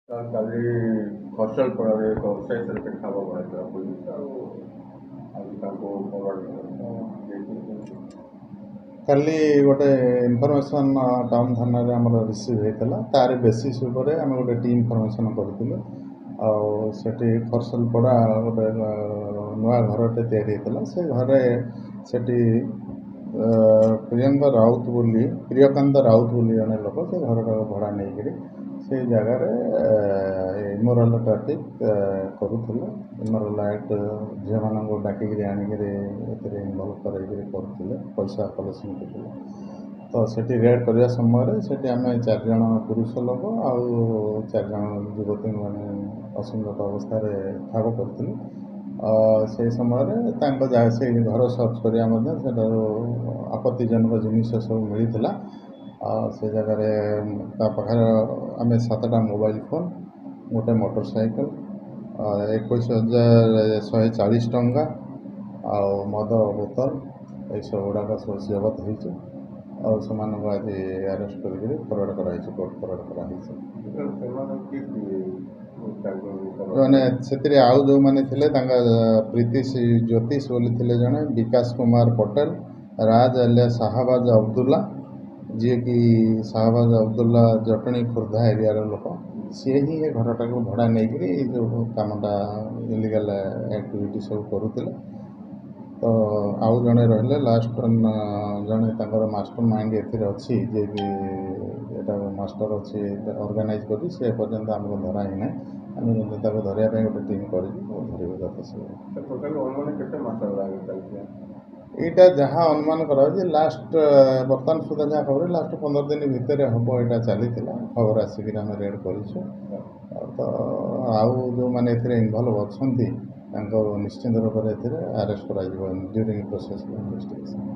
କାଲି ଖର୍ଚ୍ଚଲପଡ଼ାରେ ଏକ ଅସ୍ଥାୟୀ ସେଲିବ୍ରେଟ୍ ଖାଇବା କରାଯାଇଥିଲା ପୋଲିସ ଆଉ ଆଜି ତାଙ୍କୁ କାଲି ଗୋଟେ ଇନଫର୍ମେସନ୍ ଟାଉନ୍ ଥାନାରେ ଆମର ରିସିଭ୍ ହେଇଥିଲା। ତାରି ବେସିସ୍ ଉପରେ ଆମେ ଗୋଟେ ଟିମ୍ ଫର୍ମେସନ୍ କରିଥିଲୁ। ଆଉ ସେଠି ଖର୍ଚ୍ଚଲପଡ଼ା ଗୋଟେ ନୂଆ ଘରଟେ ତିଆରି ହେଇଥିଲା। ସେ ଘରେ ସେଠି ପ୍ରିୟକାନ୍ତ ରାଉତ ବୋଲି ଜଣେ ଲୋକ ସେ ଘରଟାକୁ ଭଡ଼ା ନେଇକରି ସେଇ ଜାଗାରେ ଇମୋରାଲ୍ ଟ୍ରାଫିକ୍ କରୁଥିଲେ। ଇମୋରାଲ୍ ଆକ୍ଟ ଝିଅମାନଙ୍କୁ ଡାକିକିରି ଆଣିକିରି ଏଥିରେ ଇନଭଲ୍ଭ କରାଇକିରି କରୁଥିଲେ, ପଇସା କଲେକ୍ସନ୍ କରୁଥିଲେ। ତ ସେଠି ରେଡ୍ କରିବା ସମୟରେ ସେଠି ଆମେ 4 ଜଣ ପୁରୁଷ ଲୋକ ଆଉ 4 ଜଣ ଯୁବତୀମାନେ ଅସଙ୍ଗତ ଅବସ୍ଥାରେ ଠାବ କରିଥିଲୁ। ସେହି ସମୟରେ ତାଙ୍କ ସେଇ ଘର ସର୍ଚ୍ଚ କରିବା ମଧ୍ୟ ସେଠାରୁ ଆପତ୍ତିଜନକ ଜିନିଷ ସବୁ ମିଳିଥିଲା। ସେ ଜାଗାରେ ତା ପାଖରେ ଆମେ 7ଟା ମୋବାଇଲ୍ ଫୋନ୍, ଗୋଟେ ମୋଟର ସାଇକେଲ, 21,140 ଟଙ୍କା ଆଉ ମଦ ବୋତଲ ଏସବୁ ଗୁଡ଼ାକ ସବୁ ଜବତ ହେଇଛି। ଆଉ ସେମାନଙ୍କୁ ଆଜି ଆରେଷ୍ଟ କରିକିରି ଫରୱାର୍ଡ଼ କରାହେଇଛି, କୋର୍ଟ ଫରୱାର୍ଡ଼ କରାହେଇଛି। ମାନେ ସେଥିରେ ଆଉ ଯେଉଁମାନେ ଥିଲେ ତାଙ୍କ ପ୍ରୀତି ଜ୍ୟୋତିଷ ବୋଲି ଥିଲେ ଜଣେ, ବିକାଶ କୁମାର ପଟେଲ, ରାଜ ଆଲିଆ ଶାହବାଜ ଅବଦୁଲ୍ଲା, ଯିଏକି ଶାହବାଜ ଅବଦୁଲ୍ଲା ଜଟଣୀ ଖୋର୍ଦ୍ଧା ଏରିଆର ଲୋକ। ସିଏ ହିଁ ଏ ଘରଟାକୁ ଭଡ଼ା ନେଇକରି ଏଇ ଯେଉଁ କାମଟା ଇଲିଗାଲ୍ ଆକ୍ଟିଭିଟି ସବୁ କରୁଥିଲେ। ତ ଆଉ ଜଣେ ରହିଲେ ଲାଷ୍ଟ ଜଣେ ତାଙ୍କର ମାଷ୍ଟର ମାଇଣ୍ଡ ଏଥିରେ ଅଛି, ଯିଏକି ଏଟା ମାଷ୍ଟର ଅଛି ଅର୍ଗାନାଇଜ୍ କରି, ସେ ପର୍ଯ୍ୟନ୍ତ ଆମକୁ ଧରା ହେଇନାହିଁ। ଆମେ ମଧ୍ୟ ତାକୁ ଧରିବା ପାଇଁ ଗୋଟେ ଟିମ୍ କରିଛୁ, ଧରିବୁ ଯଥାଶୀଘ୍ର। କେତେ ମାସ ଚାଲିଥିଲା ଏଇଟା ଯାହା ଅନୁମାନ କରାଯାଉଛି ଲାଷ୍ଟ ବର୍ତ୍ତମାନ ସୁଦ୍ଧା ଯାହା ଖବର ଲାଷ୍ଟ 15 ଦିନ ଭିତରେ ହେବ ଏଇଟା ଚାଲିଥିଲା। ଖବର ଆସିକିରି ଆମେ ରେଡ୍ କରିଛୁ। ତ ଆଉ ଯେଉଁମାନେ ଏଥିରେ ଇନଭଲ୍ଭ ଅଛନ୍ତି ତାଙ୍କ ନିଶ୍ଚିନ୍ତ ରୂପରେ ଏଥିରେ ଆରେଷ୍ଟ କରାଯିବ ଡ୍ୟୁରିଂ ପ୍ରୋସେସ୍ ଅଫ୍ ଇନଭେଷ୍ଟିଗେସନ୍।